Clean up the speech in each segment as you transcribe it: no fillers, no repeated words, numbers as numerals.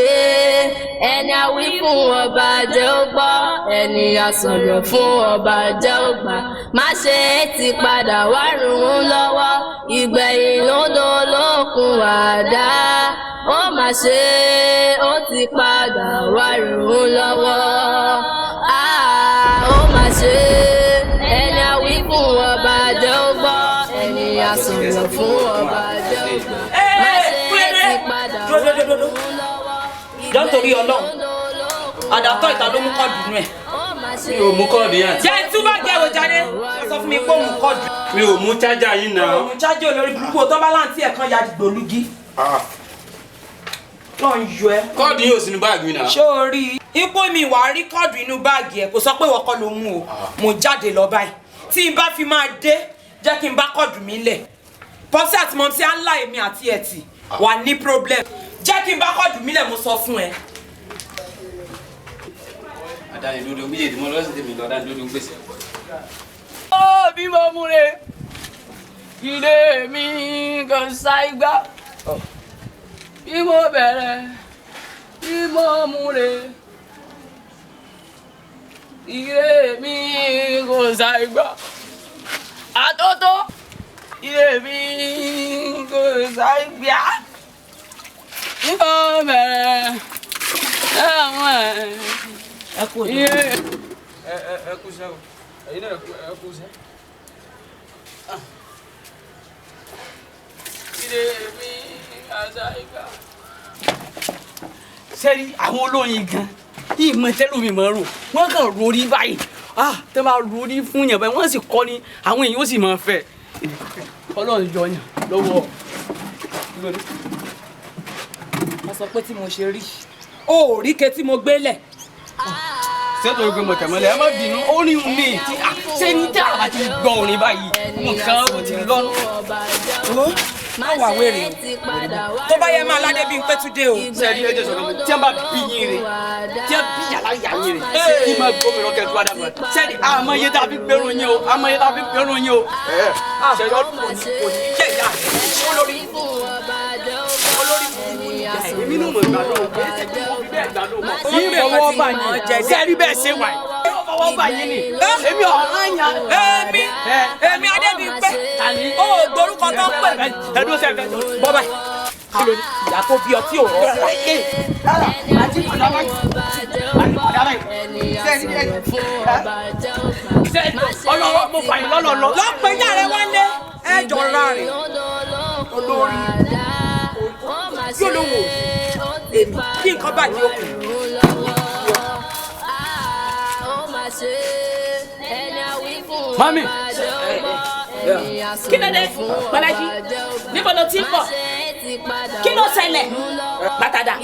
Ẹni a wí fún ọba jẹ́ ó gbọ́, ẹni a sọ̀rọ̀ fún ọba jẹ́ ó gbà. Má ṣe é ti padà wá rùn ún lọ́wọ́, ìgbẹ̀yìn lódò lókun àdá. Ó mà ṣe é, ó ti padà wá rùn ún lọ́wọ́. Ó mà ṣe é, ẹni a wí fún ọba jẹ́ ó gbọ́, ẹni a sọ̀rọ̀ fún ọba jẹ́ ó gbà. Má ṣe é ti padà wá rùn ún lọ́wọ́. Jọ́ torí Ọlọ́run àdàtọ̀ ìta ló mú kọ́ọ̀dù nù ẹ̀. Mi ò mú kọ́ọ̀dù yẹn. Jẹ́ túbọ̀ jẹ́ òjáde sọ fún mi pé ó mú kọ́ọ̀dù. Mi ò mú chájà yín náà. Ó mú chájà olórí burúkú tó bá láǹtí ẹ̀ kan ya gbòlúgí. Lọ́n yọ ẹ́. Kọ́ọ̀dù yóò sínú báàgì mi náà. Ṣé o rí i? Ipò mi wàá rí kọ́ọ̀dù inú báàgì ẹ̀ kò sọ pé wọ́n kọ́ ló mú o. Mo jáde lọ báyìí. Tí n bá fi máa dé jẹ́ kí n bá kọ́ọ̀dù mi lẹ̀. Pọ́sí àti mọ́mísí á ń lá èmi àti ẹ̀tì wà ní problem. Jẹ́ kí n bá kọ́ọ̀dù mi lẹ̀ mo sọ fún ẹ. Àdáni dodo méjèèjì mo lọ́sìn tèmi lọ́dá dodo gbèsè. Ó bí mo múre ilé mi kò ṣàìgbà bí mo bẹ̀rẹ̀ bí mo múre ilé mi kò ṣàìgbà àtótó ilé mi kò ṣàìgbà bí mo bẹ̀rẹ̀ Ẹ kú òde. ẹ kú sẹ́ o ẹ̀yin náà ẹ kú sẹ́. ilé mi àṣà ìgbà. sẹ́rí àwọn olóyin gan ìmọ̀ tẹ́lómi mọ̀ rò wọ́n kàn rori báyìí tẹ́ bá rori fún yàn báyìí wọ́n sì kọ́ ni àwọn èèyàn ó sì máa fẹ́ Ọlọ́run yọ yàn lọ́wọ́. Wọ́n sọ pé tí mo ṣe rí o ò rí ke tí mo gbélẹ̀. sẹ́tọ̀ ogun mọ̀tẹ̀mọ́lẹ̀ ẹ má bínú ó ní un ní tí ṣé ní tí àbá ti gbọ́ orin báyìí nǹkan ó ti lọ́nà. Má wà wèrè o tó bá yẹ máa ládé bí n pẹ́ tún dé o. sẹ́ẹ̀rí ẹ̀jẹ̀ sọ̀rọ̀ mi tí wọ́n bá bí yín rè tí wọ́n bí yàrá yà yín rè kí n máa gómìnà kẹ́tù wá dàgbà sẹ́ẹ̀rí àmọ́ iye tá a fi gbẹ́rù yín o àmọ́ iye tá a fi gbẹ́rù yín o. sẹ́ẹ̀rí ọdún kò ní jẹ́ ìyá olórí èmi náà mọ̀ ìgbà náà kì í ṣe kí wọ́n fi bẹ́ẹ̀ gbà náà mọ̀. yín fọwọ́ bá yín sẹ́ẹ̀rí bẹ́ẹ̀ ṣe wà yín fọwọ́ bá yín ni èmi ọ̀ràn yàn. èmi Adébímpé ó gbórúkọ tó ń pè. ẹdún sẹ́fẹ̀ bọ́ báyìí kí ló ní ìyá tó bí ọtí òrò ọ̀rọ̀ ayé. ọlọ́wọ́ mo fà yín lọ́lọ́lọ́. lọ́pẹ́ ìyá rẹ wálé ẹ jọra rẹ̀ olórí yóò ló wò èmi kí nǹkan bàjẹ́ òkú. Mami. Kí ló dé? Bọ́lájí, níbo ló ti ń bọ̀? Kí ló ṣẹlẹ̀? Bàtàdà.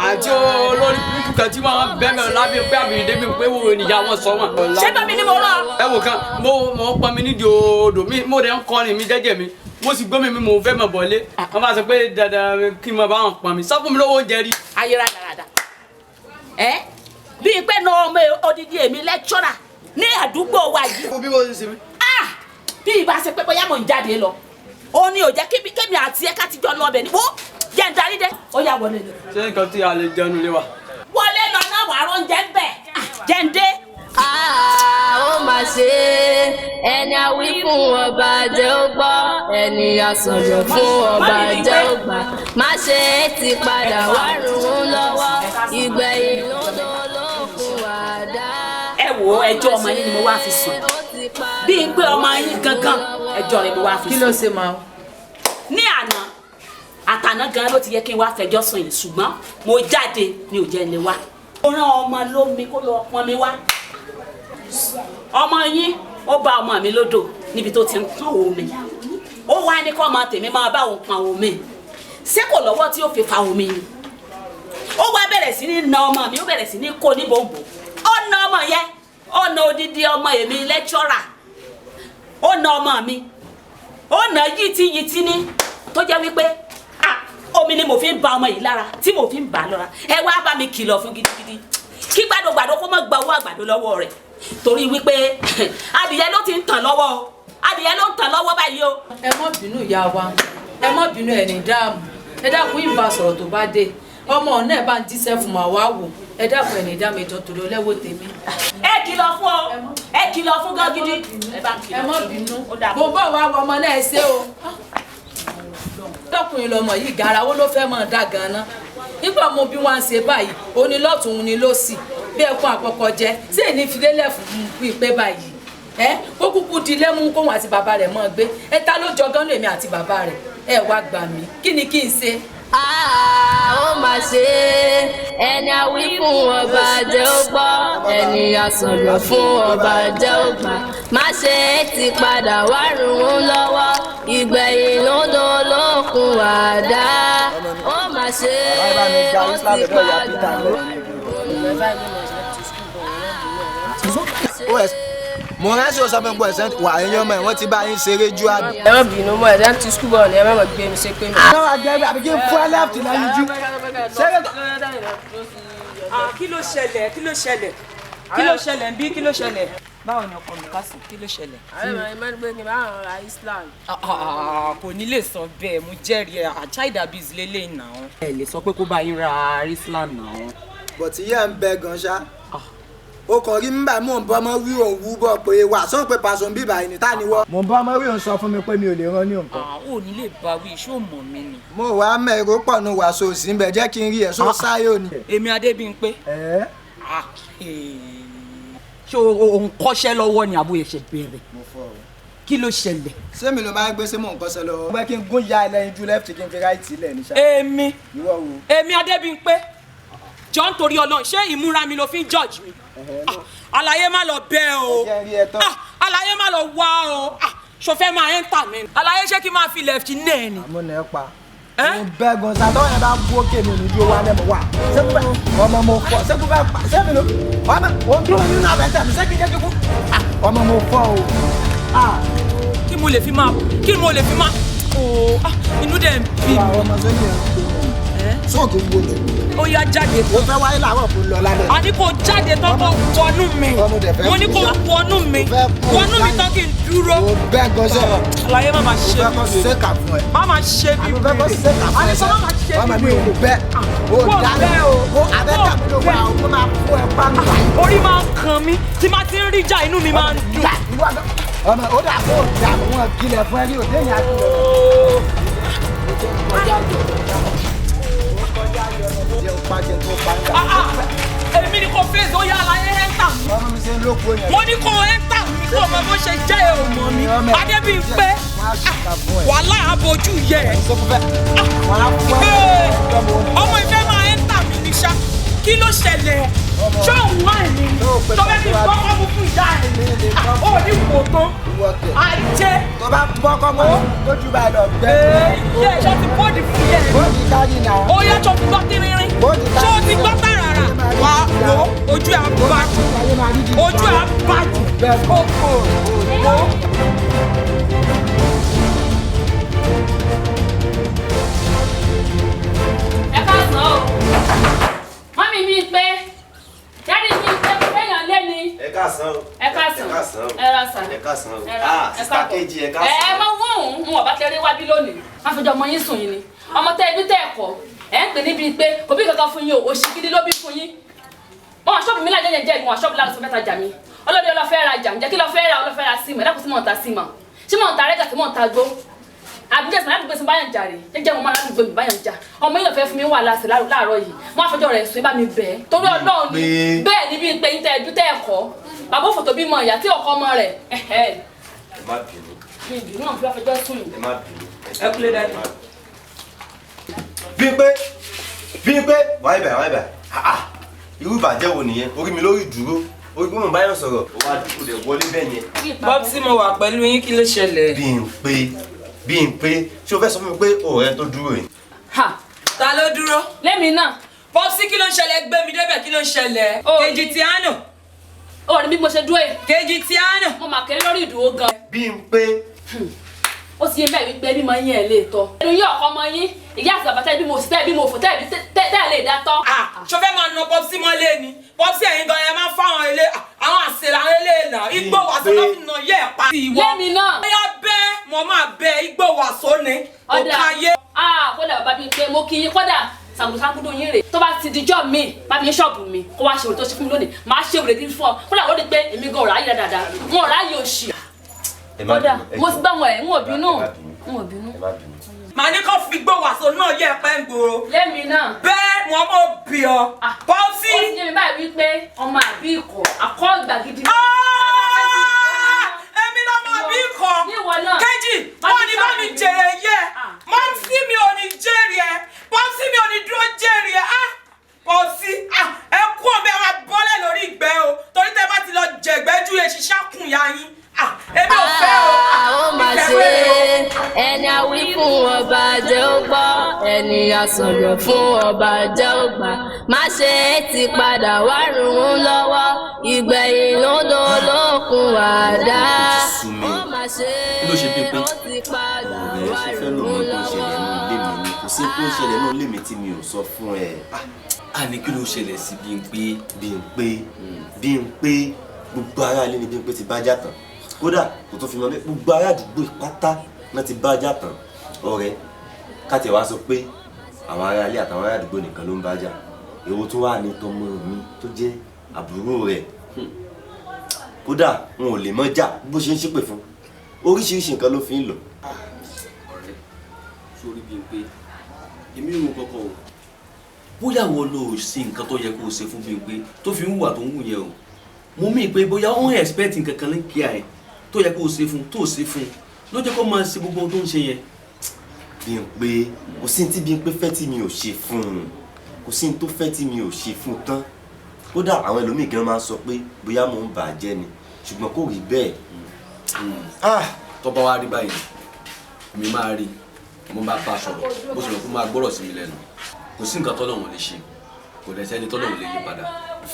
Àti olórí burúkú kan tí wọ́n bẹ̀rẹ̀ lábẹ́ pé àmì ìdẹ́mi pé wo ènìyàn wọn sọ wọn. Ṣé bàmí ni mo rán? Ẹ wò kan, mo pọn mi nídìí odò mi, mo dẹ̀ ń kọrin mi jẹ́jẹ́ mi, mo sì gbọ́ mi mo fẹ́ mọ̀ bọ̀lé. Wọ́n bá sọ pé dandan kí n máa bá wọn pọn mi, sọ fún mi lówó oúnjẹ rí. Ayé rádaràdà. Bíi pé náà ọmọ odidi èmi lẹ́kṣọ́rà ní àdúgbò wa yìí. Bí mo ṣe ṣe mi. Bí ìbá ṣe pé bóyá mò ń jáde lọ ó ní ò jẹ́ kémi àti ẹ̀ka ti jọ lọ ọbẹ̀ ní wo jẹ́ ń darí dé ó yà wọlé lọ. Ṣé nǹkan tí a lè jẹun lé wa? Wọlé lọ náà wàá rọ́njẹ ń bẹ̀ jẹ́ ń dé. Ó mà ṣe ẹni a wí fún ọba jẹ́ ó gbọ́, ẹni a sọ̀rọ̀ fún ọba jẹ́ ó gbà. Má ṣe é ti padà wá rùn ún lọ́wọ́, ìgbẹ̀yìn lódò lókun àdá. Ẹ wo ẹjọ́ ọmọ yín ni mo wá fi sùn bíi pé ọmọ yín gangan ẹjọ́ rẹ̀ mo wá fi sùn. Kí ló ṣe máa? Ní àtàná gan ló ti yẹ kí n wá fẹjọ́ sùn yìí ṣùgbọ́n mo jáde mi ò jẹ́ ilé wa. Mo rán ọmọ lómi kó lọ pọn mi wá. Ọmọ yín ó bá ọmọ mi lódò níbi tó ti ń pọn omi. Ó wá ní kó ọmọ tèmi máa bá òun pọn omi. Ṣé kò lọ́wọ́ tí ó fi fa omi ni? Ó wá bẹ̀rẹ̀ sí ní na ọmọ mi, ó bẹ̀rẹ̀ sí ní kó ní bòǹbò. Ó na ọmọ yẹn, ó na odidi ọmọ èmi lẹ́kṣọ́rà. Ó na ọmọ mi, ó na yìtìyìtì ní tó jẹ́ wípé omi ni mo fi ń ba ọmọ yìí lára tí mo fi ń bà á lọ́ra. Ẹ wá bá mi kìlọ̀ fún gidigidi. kí gbàdógbàdó kó má gba owó àgbàdo lọ́wọ́ rẹ̀ torí wípé adìyẹ ló ti ń tàn lọ́wọ́ adìyẹ ló ń tàn lọ́wọ́ báyìí o. ẹ má bínú ìyá wa ẹ má bínú ẹni dáàmú ẹ dákun ìbá sọ̀rọ̀ tó bá dé ọmọ náà bá ń jíṣẹ́ fún wa wá wò ẹ dákun ẹni dáàmú ìjọ torí ọlẹ́wọ̀ tèmi. ẹ kìlọ̀ fún ọ ẹ kìlọ̀ fún gan gidi ẹ má bínú mo bọ̀ wá ọmọ náà ṣe o tọkùnrin lọmọ yìí garawo ló fẹ́ mọ̀ dá ganan nígbà mo bí wọn ṣe báyìí òní lọ́tún òní lósì bí ẹkún àkọ́kọ́ jẹ sí èní filélẹ̀ fún ìpè báyìí kó kúkú di lẹ́mú kóhun àti bàbá rẹ̀ mọ́ gbé ẹ ta ló jọ gánú èmi àti bàbá rẹ̀ ẹ wá gbà mí kí ni kí n ṣe. ó mà ṣe ẹni àwí fún ọba jẹ́ ó gbọ́ ẹni àsọ̀rọ̀ fún ọba jẹ́ ó gbà má ṣe é ti padà wá rùn ún lọ́wọ́ ìgbẹ̀yìn lódò lókun wàdá ó mà ṣe ó ti padà wá mo ránṣẹ́ sọ fún pọ̀ ẹ̀sẹ̀ wà ẹ̀yìn ọmọ ẹ̀ wọ́n ti bá yín ṣeré ju àbí. ẹ má bínú mọ́ ẹ̀dá ti skul bọ̀ ni ẹ má mọ̀ gbé mi ṣe pé mi. àwọn àgbẹ̀ àbí kí n fún ẹ lẹ́fìtì lẹ́yìn jú. kí ló ṣẹlẹ̀ kí ló ṣẹlẹ̀ kí ló ṣẹlẹ̀ ń bí kí ló ṣẹlẹ̀ báwo ni ọkọ mi ká sí kí ló ṣẹlẹ̀. ààrẹ máa ń gbé ní báwọn ará Islam. kò ní lè sọ bẹ́ẹ̀ mo jẹ́rìí ẹ̀ China biz lélẹ́yìn náà. ẹ lè sọ pé kó bá yín ra Islam náà. bọ̀tí yẹ́ ń bẹ gan ṣá o kàn rí mbà mò ń bọ́ ọmọ wí òun wú bọ̀ pé wà sọ pé pàṣọ ń bíbà ẹni tá ni wọ́. mo ń bọ́ ọmọ wí òun sọ fún mi pé mi ò lè rán ní nǹkan. ò ní lè bá wí iṣẹ́ òmò mi ni. mo wà á mẹ́rọ pọ̀ nù wàásù òsì ń bẹ̀ jẹ́ kí n rí ẹ̀ sọ sáyò ni. èmi Adébímpé. ṣé òun kọ́ṣẹ́ lọ́wọ́ ni àbúyẹ ṣe bẹ̀rẹ̀ kí ló ṣẹlẹ̀. ṣé mi ló máa ń gbé sí mò ń kọ́ṣẹ́ lọ́wọ́. pé kí n gún ya ẹlẹ́yin ju lẹ́fìtì kí n fi ráìtì ilẹ̀ ní sáà. èmi Adébímpé jọ ń torí Ọlọ́run ṣé ìmúra mi ló fi ń judge mi àlàyé má lọ bẹ́ẹ̀ o àlàyé má lọ wá o ṣòfẹ́ máa ń tà mí. àlàyé ṣé kí n máa fi left náà ni. àmúnà ẹ pa mo bẹ gan sàtọ́ yẹn bá bú òkè mi níjú wa lẹ́mu wa sẹ́kúbẹ́ ọmọ mo fọ sẹ́kúbẹ́ pa sẹ́mi ló ọmọ o dúró nínú abẹ́tẹ̀ mi sẹ́kí jẹ́jú kú ọmọ mo fọ o. kí mo lè fi máa inú dẹ̀ ń bí mi. ọmọ sẹ́yìn ẹ̀ sọ́ọ̀kì ń gbọdọ̀. ó yá jáde. o fẹ́ wáyé làwọn kò lọ lálẹ́. a ní kò jáde tán kó wọnú mi mo ní kó wọnú mi tán kí n dúró. o bẹ́ẹ̀ gan sọ̀rọ̀. àlàyé má máa ṣe bí bẹ́ẹ̀. ṣé kà fún ẹ. má máa ṣe bí bẹ́ẹ̀. àbí bẹ́ẹ̀ ṣé kà fún ẹ sẹ́. ọmọ mi ò bẹ́ẹ̀. o dáná o abẹ́ta mi ló wà o kó máa fún ẹ pa mi. orí máa ń kan mí tí máa ti ń rí jà inú mi máa ń dùn. ọmọ ó dà kó dààmú wọn kílẹ̀ fún ẹ ní òde yẹn àti èmi ni kò fèsì ó yá àlàyé ẹ́ńtà mi. mo ní kò ẹ́ńtà mi kó ọmọ bó ṣe jẹ́ ọmọ mi. Adébímpé wàhálà abojú yẹ ọmọ ìfẹ́ máa ẹ́ńtà mi ní ṣá kí ló ṣẹlẹ̀ ṣé òun wá ẹ̀mí tó bẹ́ẹ̀ fi gbọ́kọ́ mú fún ìyá ẹ̀ ó ní wò tán àjẹ́. tó bá gbọ́kọ́ mọ́ lójú bá lọ gbẹ́. ilé ẹ̀ṣọ́ ti bóòdì fún yẹ. bóòdì kárí náà. ó yẹ tó fi gbọ́ tírírín ṣé o ti gbọ́ tààràrà wà wò ojú ẹ̀ bàjẹ́ ojú ẹ̀ bàjẹ́ kókó wò. ẹ ká sọ ọ́ mọ́mí mi pé jáde ní pé kéèyàn lé ní. ẹ káàsán o. ẹ káàsán ẹ rásán ẹ káàsán o. sista kejì ẹ káàsán. ẹ mọ wọn òun wọn bá tẹrí wábí lónìí wọn fi jọ ọmọ yín sùn yín ni ọmọ tẹ ibi tẹ ẹkọ ẹ ń pè níbi pé kò bí kankan fún yín o òṣì gidi ló bí fún yín wọn ṣọ́ọ̀bù mi lájẹ yẹn jẹ ìwọn ṣọ́ọ̀bù láti mẹ́ta jà mí ọlọ́dẹ ọlọ́fẹ́ ra jà ǹjẹ́ kí lọ́fẹ́ ra símọ̀ ẹ̀dá kò sí mọ̀ ta símọ̀ ṣé mọ̀ ta rẹ́gà sí mọ̀ ta gbó àbíjẹ́ sàn ládùúgbò sí báyàn jà rè jẹ́jẹ́ mo máa ládùúgbò mi báyàn jà ọmọ yìí lọ́fẹ́ fún mi wà láàsì láàárọ̀ yìí wọ́n àfẹjọ́ rẹ̀ sùn bá mi bẹ̀ torí Ọlọ́run ni bẹ́ẹ̀ ni bíi pé yín tẹ́ ẹjú tẹ́ ẹ̀kọ́ bàbá òfòtò bímọ ìyá tí ọkọ ọmọ rẹ̀ ẹ má bínú. mi ìbínú náà fi àfẹjọ́ sùn yìí. ẹ má bínú. ẹ kúlẹ̀ dájú. Bímpé wáyé bẹ̀ irú ìbàjẹ́ wo nìyẹn orí mi lórí dúró orí pé mo bá yàn sọ̀rọ̀ ó wá dúró lè wọlé bẹ́ẹ̀ yẹn. Bob tí mo wà pẹ̀lú yín kí ló ṣẹlẹ̀. Bímpé ṣé o fẹ́ sọ fún mi pé ọ̀rẹ́ tó dúró yìí. ta ló dúró. lẹ́mi náà. Bob sí kí ló ń ṣẹlẹ̀ gbé mi débẹ̀ kí ló ń ṣẹlẹ̀. kejì tíánù. ó rí bí mo ṣe dúró yìí. kejì tíánù. mo mà kéré lórí ìdúró gan. Bímpé ó sì yé bẹ́ẹ̀ wípé bí mo yín ẹ̀ lè tọ́. ẹnu yín ọkọ ọmọ yín ìyá àti bàbá tẹ́ bí mo sì tẹ́ bí mo fò tẹ́ lè dá tọ́. ṣo fẹ́ máa na pọ́psí mọ́lé ni pọ́psí ẹ̀yin gan ẹ máa ń fáwọn ilé àwọn àṣẹlẹ̀ àwọn ilé náà igbó wàsó náà fi nà yẹ ẹ̀ pa. lẹ́mi náà. bóyá bẹ́ẹ̀ mo máa bẹ igbó wàsó ni òkàyé. kódà bàbá mi pé mo kí yín kódà sàgùdù yín rè tó bá ti dijọ́ mi bá mi ṣọ́ọ̀bù mi kó wá ṣe òrè tó ṣe fún mi lónìí máa ṣe òrè dín fún ọ kódà ó rí pé èmi gan ọ̀rá yìí dáadáa wọn ọ̀rá yìí ò ṣì. kódà mo ti bá wọn ẹ̀ ń wò bínú. màá ní kó fi igbó wàsó náà yẹ ẹ̀ pẹ́ ń gbòòrò. lẹ́mi náà. bẹ́ẹ̀ wọn mọ̀ bí ọ. pọ́psí. ó ti yé mi báyìí wípé ọmọ àbí ikọ̀ àkọ́ ìgbà gidi. èmi náà máa bí ikọ̀. kejì wọn ni bá mi jèrè yẹ mọ́tí mi ò ní jèrè ẹ pọ́psí mi ò ní dúró jèrè ẹ pọ́psí ẹ kú ọ̀bẹ ẹ máa bọ́lẹ̀ lórí ìgbẹ́ o torí tẹ bá ti lọ jẹ̀gbẹ́jú ẹ ṣiṣẹ́ kùn ya yín èmi ò fẹ́ o. ó mà ṣe ẹni àwí fún ọba jẹ́ ó gbọ́ ẹni àsọ̀rọ̀ fún ọba jẹ́ ó gbà má ṣe é ti padà wá rùn ún lọ́wọ́ ìgbẹ̀yìn lódò lókun àdá. ó mà ṣe ó ti padà wá rùn ún lọ́wọ́. kò sí tó ń ṣẹlẹ̀ náà lémi tí mi ò sọ fún ẹ. àní kí ló ṣẹlẹ̀ sí Bímpé gbogbo ará ilé ni Bímpé ti bá jà tán kódà kò tó fi mọ́ bẹ́ẹ̀ gbogbo ará àdúgbò pátá náà ti bá jà tán ọ̀rẹ́ káti wá sọ pé àwọn ará ilé àtàwọn ará àdúgbò nìkan ló ń bá jà èwo tó wà ní tọmọ mi tó jẹ́ àbúrò rẹ̀ kódà wọn ò lè mọ́ jà bó ṣe ń ṣépè fún oríṣiríṣi nǹkan ló fi ń lọ. ọ̀rẹ́ sórí Bímpé èmi ò kọ́kọ́ o bóyá wọn ló ṣe nǹkan tó yẹ kó o ṣe fún Bímpé tó fi ń wà tó ń wù yẹn o mo mí pé bóyá ó ń expect nǹkan kan ní kíá ẹ tó yẹ kó o ṣe fún tó o ṣe fún ló jẹ́ kó máa ṣe gbogbo ohun tó ń ṣe yẹn. Bímpé kò sí tí Bímpé fẹ́ tí mi ò ṣe fún un kò sí tó fẹ́ tí mi ò ṣe fún un tán kódà àwọn ẹlòmíì gan máa ń sọ pé bóyá mò ń bà á jẹ́ ni ṣùgbọ́n kò rí bẹ́ẹ̀. tó bá wá rí báyìí mi máa rí mo bá bá sọ̀rọ̀ bó ṣe lọ kó máa gbọ́rọ̀ sí mi lẹ́nu kò sí nǹkan tọ́lọ́run lè ṣe kò dẹ̀ sẹ́ni tọ́lọ́run lè yí padà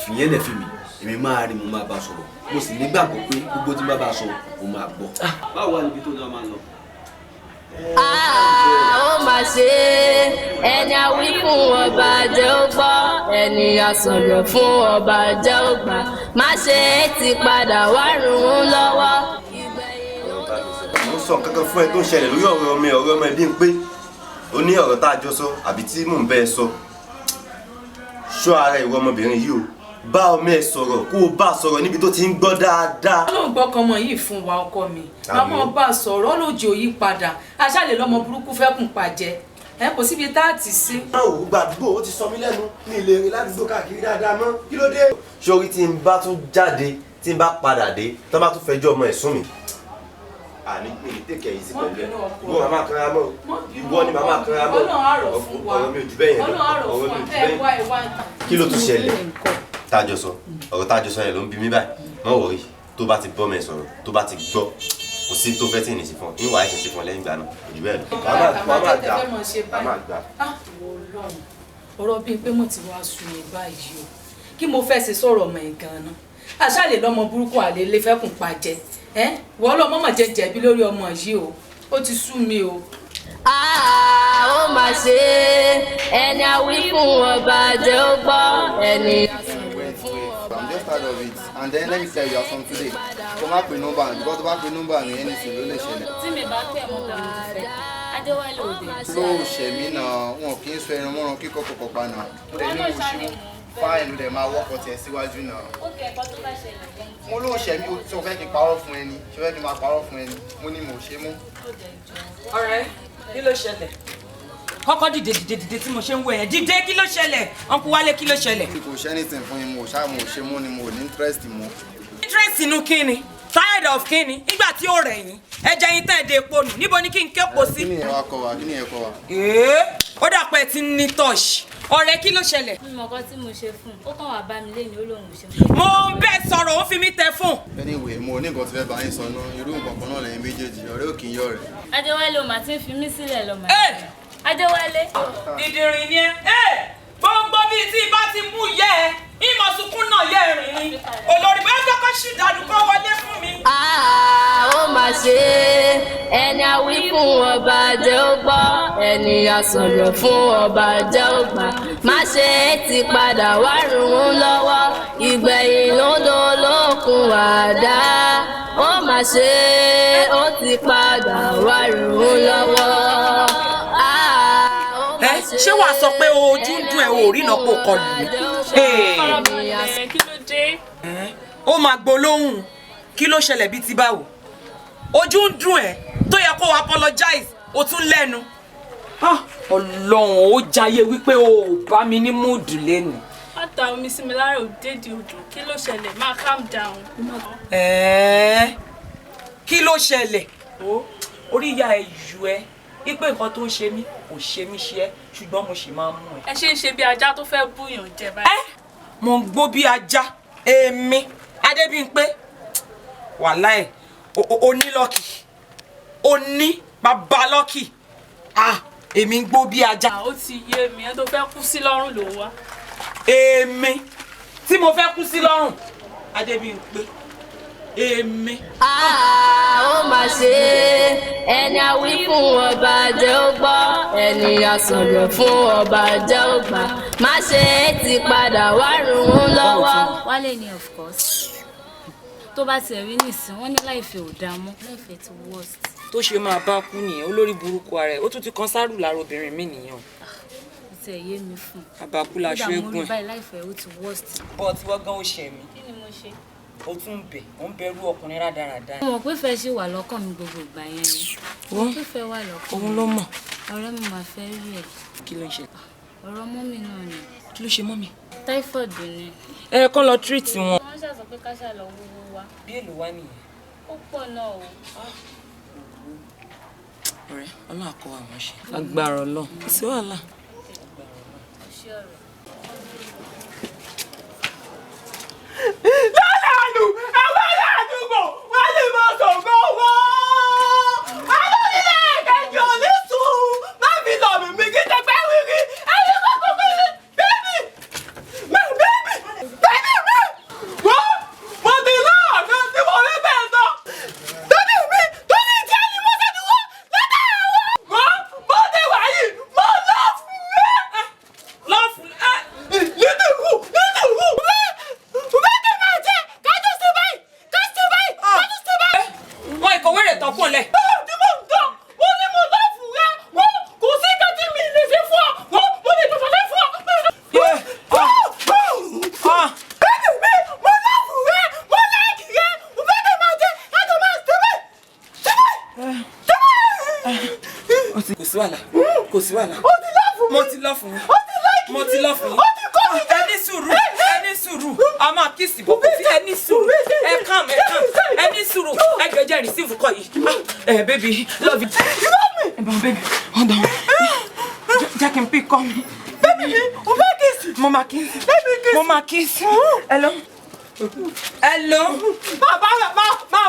fìyẹn lẹ̀ fi mi èmi máa rí mo máa bá sọ̀rọ̀ mo sì nígbàgbọ́ pé gbogbo tí n bá bá sọ mo máa gbọ́. báwo wá níbi tó ní a máa lọ. ó mà ṣe ẹni àwí fún ọba jẹ́ ó gbọ́ ẹni àsọ̀rọ̀ fún ọba jẹ́ ó gbà má ṣe é ti padà wá rùn ún lọ́wọ́. mo sọ kankan fún ẹ tó ń ṣẹlẹ̀ lórí ọ̀rọ̀ ọmọ ẹ Bímpé ó ní ọ̀rọ̀ tá a jọ sọ àbí tí mò ń bẹ́ ẹ sọ ṣọ́ ara ìwọ ọmọbìnrin yìí o bá ọmọ ẹ sọ̀rọ̀ kó o bá sọ̀rọ̀ níbi tó ti ń gbọ́ dáadáa. ọlọ́run gbọ́kàn ọmọ yìí fún wa ọkọ mi màmá bá a sọ̀rọ̀ ọlọ́jọ́ yìí padà aṣáálẹ̀ lọ́mọ burúkú fẹ́ kùn pàjẹ́ ẹ kò síbi tá a ti sí. báwo gbàdúgbò ó ti sọ mí lẹ́nu ní ilé rìn ládùúgbò káàkiri dáadáa mọ́ kí ló dé. sórí tí n bá tún jáde tí n bá padà dé tó bá tún fẹjọ́ ọmọ ẹ̀ sún mi àní mi ní tèkẹ́ yìí sí pẹ̀lú ẹ̀ ìwọ màmá kan ra mọ́ ìwọ ni màmá kan ra mọ́ ọ̀rọ̀ mi ò jù bẹ́ẹ̀ yẹn lọ ọ̀rọ̀ mi ò jù bẹ́ẹ̀ yẹn. kí ló tún ṣẹlẹ̀ tájọ sọ ọ̀rọ̀ tájọ sọ yẹn ló ń bí mi báyìí mọ́ wọ̀rí tó bá ti bọ́ mẹ́ sọ̀rọ̀ tó bá ti gbọ́ kò sí tó fẹ́ tí ì ní sí fún ọ níwàá ẹ̀sìn sí fún ọ lẹ́yìn ìgbà náà òjì bẹ́ẹ̀ lọ. ọ̀rọ̀ bíi pé mo ti wá sùn ní báyìí o kí mo fẹ́ ṣe sọ̀rọ̀ ọmọ ẹ̀ gan-an aṣáálẹ̀ lọ́mọ burúkú àlè lè fẹ́ kùn pàjẹ́ wọ́n lọ́mọ mọ̀ jẹ́ jẹ̀bi lórí ọmọ yìí o ó ti sú mi o. ó mà ṣe ẹni àwí fún ọba jẹ́ ó gbọ́ ẹni. I'm just tired of it and then let me tell you something today kó má pe nọ́mbà mi because tó bá pe nọ́mbà mi anything ló lè ṣẹlẹ̀. tí mi bá pè mọ́ bá mi fẹ́ Adéwálé òde. ló ṣẹ̀mí náà wọn kì í sọ ẹran mọ́ràn kíkọ́ kọ̀kọ̀ pa náà mo dẹ̀ ní mo ṣe fáìlì dẹ̀ máa wọ́pọ̀ tiẹ̀ síwájú náà. ó kẹ́ ẹ̀kọ́ tó bá ṣẹlẹ̀ gan. mo ló ṣẹ̀mí o tí o fẹ́ kí n parọ́ fún ẹni ṣe fẹ́ kí n máa parọ́ fún ẹni mo ní mo ṣe mú. ọ̀rẹ́ kí ló ṣẹlẹ̀ kọ́kọ́ dìde tí mo ṣe ń wọ yẹn dìde kí ló ṣẹlẹ̀ ọ̀nkú wálé kí ló ṣẹlẹ̀. kò ṣe anything fún yín mo ṣáà mo ṣe mú ni mo ní interest mọ́. interest inú kíni tired of kíni nígbà tí ó rẹ̀ yín ẹja yín tẹ̀ dé epo nù níbo ni kí n képo sí. kí ni ẹ wá kọ wa kí ni ẹ kọ wa. ó dàpẹ́ tí ń ní tọ́ṣì ọ̀rẹ́ kí ló ṣẹlẹ̀. mo mọ̀ kọ́ tí mo ṣe fún un ó kàn wá bá mi lẹ́yìn ó lóun ṣe mọ́. mo ń bẹ sọ̀rọ̀ ó fi mí tẹ fún. anyway mo ní nǹkan tí fẹ́ bá yín sọ náà irú nǹkan kan náà lẹ́yìn méjèèjì ọ̀rẹ́ ò kì í yọ̀ rẹ̀. Adéwálé o mà ti ń fi mí sílẹ̀ lọ́mọ. Adéwálé. ìdìrín ni ẹ gbogbo bíi tí ibà ti mú yẹ ẹ ìmọ̀ sunkún náà yẹ ẹ̀rìn ni olórí bẹ́ẹ̀ kọ́kọ́ ṣì dànù kọ́ wọlé fún mi. ó mà ṣe ẹni a wí fún ọba jẹ́ ó gbọ́ ẹni a sọ̀rọ̀ fún ọba jẹ́ ó gbà má ṣe é ti padà wá rùn ún lọ́wọ́ ìgbẹ̀yìn lódò lókun àdá ó má ṣe é ó ti padà wá rùn ún lọ́wọ́. Ṣé wàá sọ pé ojú ń dùn ẹ ò rí ìnáwó kọlù mi? Kí ló dé? Ó máa gbólóhùn kí ló ṣẹlẹ̀ bíi ti báwo? Ojú ń dùn ẹ tó yẹ kó o apologize o tún lẹ́nu. Ọlọ́run ó jayé wípé o ò bá mi ní múùdù lẹ́nu. Ata omi sí mi lára òdèdè odò. Kí ló ṣẹlẹ̀? Máa calm down. Kí ló ṣẹlẹ̀? Orí ìyá ẹ yù ẹ́ wípé nǹkan tó ń ṣe mí kò ṣe mí ṣe ẹ́ ṣùgbọ́n mo sì máa mú ẹ. Ẹ ṣe ń ṣe bí ajá tó fẹ́ búyàn jẹ báyìí. Mo ń gbó bí ajá èmi Adébímpé wàláì onílọ́kì oní bàbá lọ́kì èmi ń gbó bí ajá. Ó ti yé mi ẹ tó fẹ́ kú sí lọ́rùn ló wá. Èmi tí mo fẹ́ kú sí lọ́rùn Adébímpé èmi. Ó mà ṣe ẹni a wí fún ọba jẹ́ ó gbọ́ ẹni a sọ̀rọ̀ fún ọba jẹ́ ó gbà má ṣe é ti padà wá rùn ún lọ́wọ́. Wálé ni of course tó bá ti rí nìsín wọ́n ní láìfẹ́ ò dáa mọ́ láìfẹ́ ti worst. Tó ṣe máa bá kú nìyẹn olórí burúkú ara ẹ̀ ó tún ti kan sárù lára obìnrin mi nìyẹn. Ìtẹ̀ yé mi fún. Àbákú la ṣe é gùn ẹ̀. Kódà mo rí báyìí láìfẹ́ ó ti worst. Bọ́ọ̀ tí wọ́n gan ó ṣẹ̀ mí. Kí ni mo ṣe? O tún bẹ̀ ó ń bẹ̀rù ọkùnrin rádaràda. Mo mọ̀ pé fẹ́ ṣì wà lọ́kàn mi gbogbo ìgbà yẹn ni. Mo pé fẹ́ wà lọ́kàn mi. Òun ló mọ̀. Ọ̀rẹ́ mi máa fẹ́ rí ẹ̀. Kí ló ń ṣe? Ọ̀rọ̀ mọ́mì náà ni. Kí ló ṣe mọ́mì? Typhoid ni. Kán lọ treat wọn. Wọ́n ṣàṣọ pé ká ṣà lọ wúwo wá. Bí èlò wá nìyẹn? Ó pọ̀ náà o. Ọ̀rẹ́ Ọlọ́run àkọ́ àwọn ṣe. Agbára Ọlọ́run. Kò sí wàhálà. Ṣé ọ̀rẹ́? Lálàánú àwọn aládùúgbò wọ́n lè máa sọ̀gbọ́ owó. Àwọn onílé ẹ̀kẹ́jọ ní sùn má fi lọ mi kí n tẹ́gbẹ́ wíri. Ẹni kò kò kò ní bébì mi. Wọ́n ti lọ́ọ̀dún tí mo rí bẹ́ẹ̀ sọ. Bébì mi tó ní ìjẹ́ ni mo ṣe dúró lọ́dọ̀ àwọn. Mo ti wà yìí mo lọ fún ẹ. Lọ fún ẹ. Nítorí. Wọ́n ìkọ̀wé rẹ̀ tán kún lẹ̀. Tí mo ń tọ́, wọ́n ní mo lọ fún ẹ, wọ́n kò sí nǹkan tí mi lè ṣe fún ọ, mo lè tọ̀tọ̀ lé fún ọ. Bẹ́ẹ̀ni mi, mo lọ fún ẹ, mo láìkì rẹ, mo fẹ́ kí n máa jẹ, kájọ máa ṣe bẹ́ẹ̀. Kò sí wàhálà, kò sí wàhálà. Ó ti lọ fún mi. Mo ti lọ fún yín. Ó ti láìkì Mo ti lọ fún yín. Ó ti kọ́ mi. Ẹ ní sùúrù, ẹ ní sùúrù. A máa kíìsì bọ̀ kò sí ẹ ní sùúrù. Ẹ kàn ẹ ní sùúrù. Ẹ gbẹ́jẹ́ rìsíìfù kọ yìí. Baby, love you. Baby, hold on. Jẹ́ kí n pí kọ́ mi. Bẹ́ẹ̀ni mi, mo fẹ́ kíìsì. Mo máa kíìsì. Bẹ́ẹ̀ni kíìsì. Mo máa kíìsì. Hello. Hello. Máa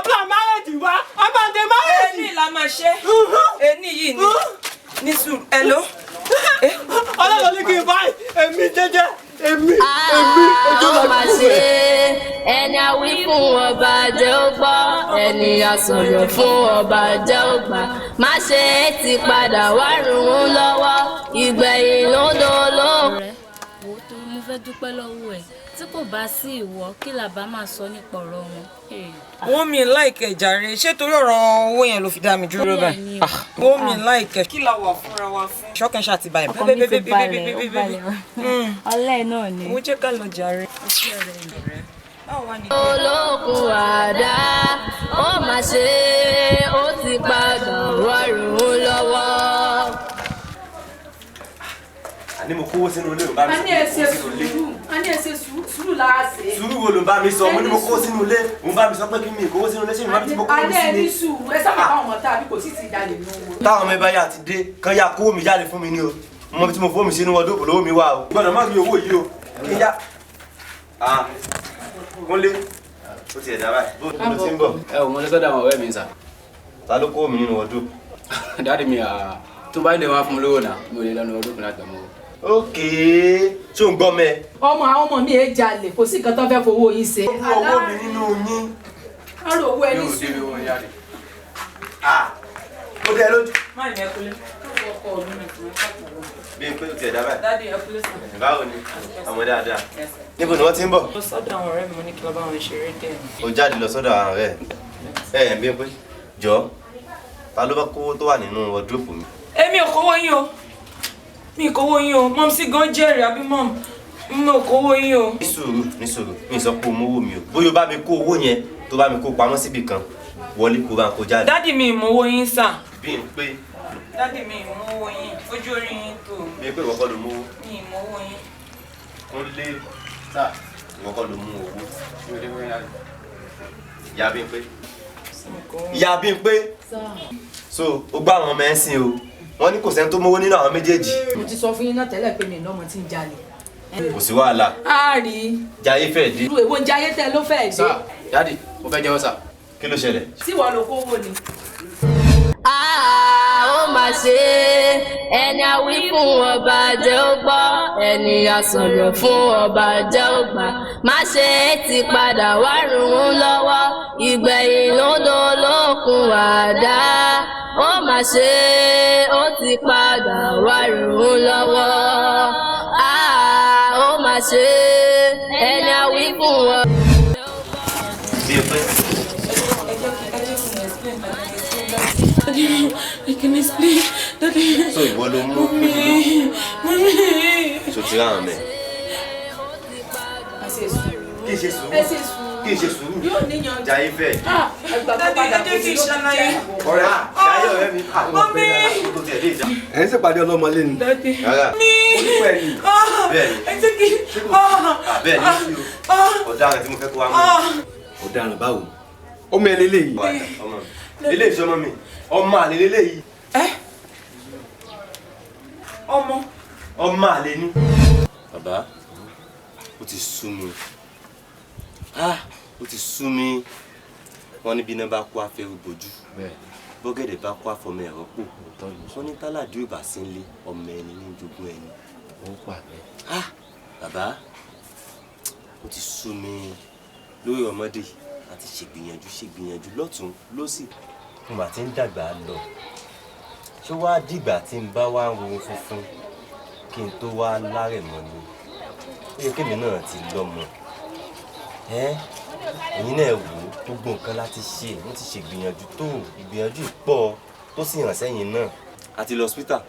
bá márèjì wá, a máa dé márèjì. Ẹni la máa ṣe. Ẹni yìí ni. Ní sùúrù. Hello. Ọlọ́run ní kí n báyìí, èmi jẹ́jẹ́, èmi ojú Ó mà lọ ṣe ẹni a wí fún ọba jẹ́ ó gbọ́ ẹni a sọ̀rọ̀ fún ọba jẹ́ ó gbà má ṣe é ti padà wá rùn ún lọ́wọ́ ìgbẹ̀yìn lódò lókun. Ọ̀rẹ́ wo tó mo fẹ́ dúpẹ́ lọ́wọ́ ẹ̀ tí kò bá sí ìwọ kí la bá máa sọ nípa ọ̀rọ̀ wọn. Wọ́n mi láìkẹ́ jàre ṣé torí ọ̀rọ̀ owó yẹn ló fi dá mi dúró báyìí. Wọ́n mi láìkẹ́ kí la wà fúnra wa fún. Ṣọ́kẹ́ ṣáà ti balẹ̀. Ọkọ mi ti balẹ̀ ó balẹ̀ ọlẹ́ náà ni. Owó jẹ́ ká lọ jàre. Olókun àdá ó mà ṣe ó ti padà wá rùn ún lọ́wọ́. Àní mo kówó sínú ilé, mo bá mi sọ a ní ẹsẹ̀ sùúrù láàṣẹ. sùúrù wo ló ń bá mi sọ? Mo ní mo kówó sínú ilé, mo bá mi sọ pé kí mi kówó sínú ilé ṣé mi má ti mo kówó alẹ́ ní sínú. sùúrù ẹ sábà báwọn ọmọ tàbí kò sí ti jalè nù wọn. Táwọn ọmọ ẹbá yà ti dé kán yá kówó mi jáde fún mi ní o. Mo bí tí mo fowó mi sínú wọdóòpù lówó mi wà o. Gbọ́dọ̀ má fi owó yìí o. Kí n yá. Kúnlé. Ó ti ẹ̀dá báyìí. Bó ló ti ń bọ̀? Ẹ ò mọ lẹ́sọ̀ dà wọ́n ọ̀rẹ́ mi sà. Ta ló kówó mi nínú wọdóòpù? Dáàdì mi tó bá ń lè wá fún mi lówó náà mi ò lè lọ́nu ọdún kan láti ọmọ. Ókèé. Ṣé ò ń gbọ́ mẹ́? ọmọ àwọn ọmọ mi ẹ jalè kò sí nǹkan tó fẹ́ fowó yín ṣe. Ó fún owó mi nínú yín. ọ̀rọ̀ owó ẹni Yóò sùn. dé owó yára. ó dé lójú. má ní ẹkúlé. bí n pé o tiẹ̀ dábàá. dádì ẹkúlé sàn. báwo ni ọmọ dáadáa. níbo ni wọ́n ti ń bọ̀. lọ sọ́dọ̀ àwọn ọ̀rẹ́ mi mo ní kí lọ bá wọn ṣeré díẹ̀. o jáde lọ sọ́dọ̀ àwọn ọ̀rẹ́ ẹ̀ bí n pé jọ ta ló bá kówó tó wà nínú wọ́dúrópù mi. èmi ò kówó yín o mi ò kówó yín o mọ́m sí gan jẹ́rìí àbí mọ́m mi ò kówó yín o. ní sùúrù mi sọ pé o mówó mi o bóyá o bá mi kó owó yẹn tó bá mi kó pamọ́ síbì kan wọlé kó bá ń kó jáde. dádì mi ìmọ̀wó yín sà. bí n pé. dádì mi ìmọ̀wó yín ojú orí yín tó. bí n pé ìwọ́kọ́ ló mówó. mi ìmọ̀wó yín. kún lé sáà ìwọ́kọ́ ló mú owó. ìyá bí n pé. ìyá bí n pé. so o gbá àwọn ọmọ ẹ̀ ń sìn o wọ́n ní kò sẹ́ni tó mówó nínú àwọn méjèèjì. mo ti sọ fún yín náà tẹ́lẹ̀ pé mi lọ́mọ tí ń jalè. kò sí wàhálà. a rí. jayé fẹ́ dé. irú èwo jayé tẹ ló fẹ́ dé. sá dáàdì mo fẹ́ jẹ́wọ́ sá. kí ló ṣẹlẹ̀. tí wàá lo kówó ni. ó mà ṣe ẹni àwí fún ọba jẹ́ ó gbọ́ ẹni àsọ̀rọ̀ fún ọba jẹ́ ó gbà má ṣe é ti padà wá rùn ún lọ́wọ́ ìgbẹ̀yìn lódò lókun àdá ó mà ṣe ó ti padà wá rùn ún lọ́wọ́ ó mà ṣe ẹni àwí fún ọba. I can explain. Daddy. so ìwọ ló mú so ti ráhàn mẹ. kí n ṣe sùúrù jayé fẹ́ dé. Daddy, ẹ jẹ́ kí n ṣàlàyé. ọ̀rẹ́ jayé ọ̀rẹ́ mi. Mọ́mí. ẹ̀ ń ṣèpàdé ọlọ́mọlé ni. Daddy. rárá olùkọ́ ẹ̀ ni. bẹ́ẹ̀ ni ẹ jẹ́ kí. bẹ́ẹ̀ ni ọ̀daràn tí mo fẹ́ kó wá mú. ọ̀daràn báwo ọmọ ẹ lélẹ́yìí. eléyìí sọmọ mi ọmọ àlè lélẹ́yìí. ọmọ àlè ni. bàbá ó ti sú mi ó ti sú mi wọ́n ní bí iná bá kó afẹ́rú bojú bọ́gẹ̀dẹ̀ bá kó afọmọ ẹ̀rọ pò wọ́n ní tálàdé ìbá sí ilé ọmọ ẹni ní jogún ẹni. bàbá ó ti sú mi lórí ọmọdé àti ṣègbìyànjú lọ́tún lósì. mo mà ti ń dàgbà lọ ṣé wàá dìgbà tí n bá wá ń ronú funfun kí n tó wá lárẹ̀ mọ́ ni ó yẹ kémi náà ti lọ́mọ ẹ̀yin náà wò ó gbogbo nǹkan láti ṣe mo ti ṣègbìyànjú tó ìgbìyànjú pọ̀ tó sì hàn sẹ́yìn náà. a ti lọ hospital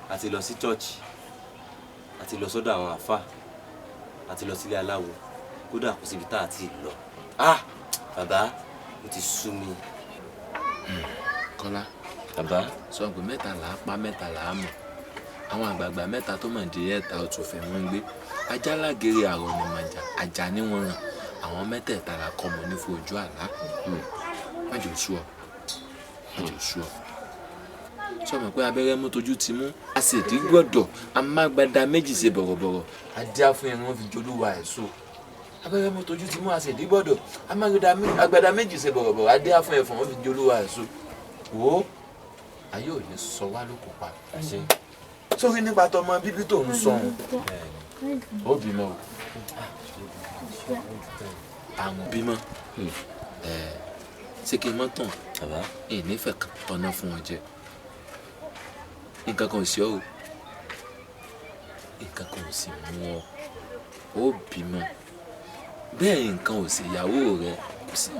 a ti lọ sí church a ti lọ sọ́dọ̀ àwọn àfáà a ti lọ sílé aláwo kódà kò síbi tá a ti lọ. bàbá ó ti sú mi. Kọ́lá bàbá sọ pé mẹ́ta là á pa mẹ́ta là á mọ̀ àwọn àgbààgbà mẹ́ta tó mọ̀ di ẹ̀ta ọ̀tún fẹ̀ wọ́n gbé ajá lágèrè àrọ̀ ni màjà ajá ní wọ́n ràn àwọn mẹ́tẹ̀ẹ̀ta là kọ́ mọ̀ ní fojú àlá májò sú ọ sọmọ pé abẹ́rẹ́ mú tójú ti mú a sì dí gbọ́dọ̀ amágbádá méjì ṣe bọ̀rọ̀bọ̀rọ̀ adíá fún ẹran fi jolúwa ẹ̀ so abẹ́rẹ́ mú tójú ti mú a sì dí gbọ́dọ̀ amágbádá méjì ṣe bọ̀rọ̀bọ̀rọ̀ adíá fún ẹ̀fọ̀n fi jolúwa ẹ̀ so wò ó ayé ò ní sọ wá lóko pa àṣẹ sórí nípa tọmọ bíbí tó ń sọ ó bímọ o àwọn bímọ ṣé kí n mọ́ tàn èyí nífẹ̀ẹ́ kan tọ́nà fún wọn jẹ nǹkan kan ò sí ọ o nǹkan kan ò sì mú ọ ó bímọ bẹ́ẹ̀ nǹkan ò sí ìyàwó rẹ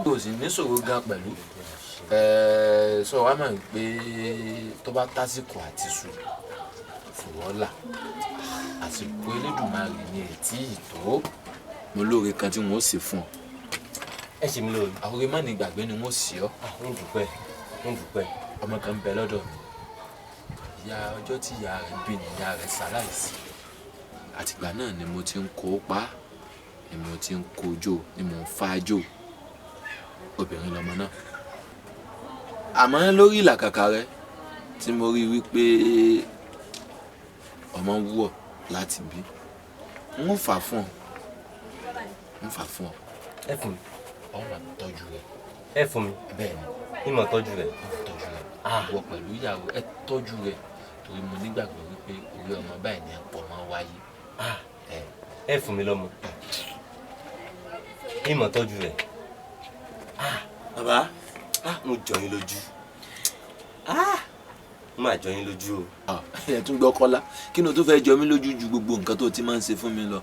kò sì níṣòro gan pẹ̀lú sọ wá máa ń pé tó bá tásìkò àti sùn fòwọ́là àsìkò Elédùmarè ní ètí ìtò mo lóore kan tí wọn ó ṣe fún ọ. ẹ ṣe mí lóore. àwòrán má ní gbàgbé ni wọn ó ṣe ọ. ń dúpẹ́. ọmọ kan ń bẹ lọ́dọ̀ mi ìyá ọjọ́ tí ìyá rẹ̀ bí ni ìyá rẹ̀ ṣaláìsí àtìgbà náà ni mo ti ń kó pa ni mo ti ń kojó ni mo ń fájò obìnrin lọmọ náà àmọ́ lórí ìlàkàkà rẹ tí mo rí wípé ọmọ wù ọ́ láti bí n ó fà fún ọ ẹ fún mi ọ máa tọ́jú rẹ ẹ fún mi bẹ́ẹ̀ ni ìmọ̀ tọ́jú rẹ wọ pẹ̀lú ìyàwó ẹ tọ́jú rẹ torí mo nígbàgbọ́ wípé orí ọmọ báyìí ni ẹ̀pọ̀ máa wáyé. ẹ fún mi lọ́mọ ìmọ̀ tọ́jú rẹ. bàbá mo jọ yín lójú má jọ yín lójú o. ẹ tún gbọ́ Kọ́lá kí ni o tó fẹ́ jọ mí lójú ju gbogbo nǹkan tó ti máa ń ṣe fún mi lọ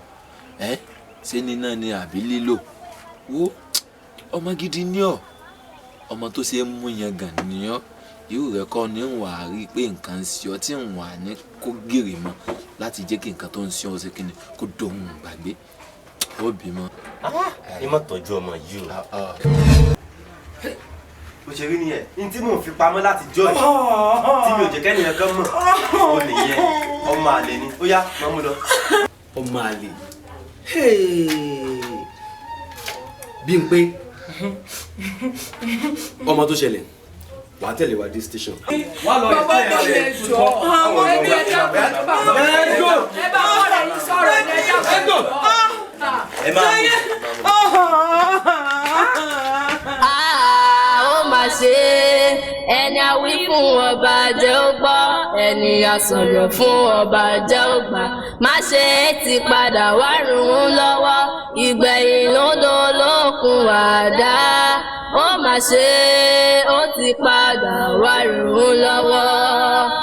ṣé níná ni àbí lílò wo ọmọ gidi ni ọ́ ọmọ tó ṣe é mú yan gàn ni ọ́ irú rẹ̀ kọ́ ni ń wà á rí i pé nǹkan ń ṣe ọ́ tí ń wà ní kó gèrè mọ́ láti jẹ́ kí nǹkan tó ń ṣe ọ́ ṣe kí ni kó dohun gbàgbé ó bímọ. ẹ má tọ́jú ọmọ yìí o. bó ṣe rí nìyẹn ní tí mò ń fi pamọ́ láti jọ́ yìí tí mi ò jẹ́ kẹ́nìyàn kan mọ̀ ó nìyẹn ọmọ àlè ni ó yá máa mú lọ. ọmọ àlè Bímpé ọmọ tó ṣẹlẹ̀ wà á tẹ̀lé wa dé station. wà á lọ ẹ jọ àwọn ẹbí ẹjọ ẹ bá ọ̀rẹ́ yìí sọ̀rọ̀ ẹ jọ ẹ máa ó mà ṣe ẹni a wí fún ọba jẹ́ ó gbọ́ ẹni a sọ̀rọ̀ fún ọba jẹ́ ó gbà má ṣe é ti padà wá rùn ún lọ́wọ́ ìgbẹ̀yìn lódò lókun wàdá ó mà ṣe ó ti padà wá rùn ún lọ́wọ́.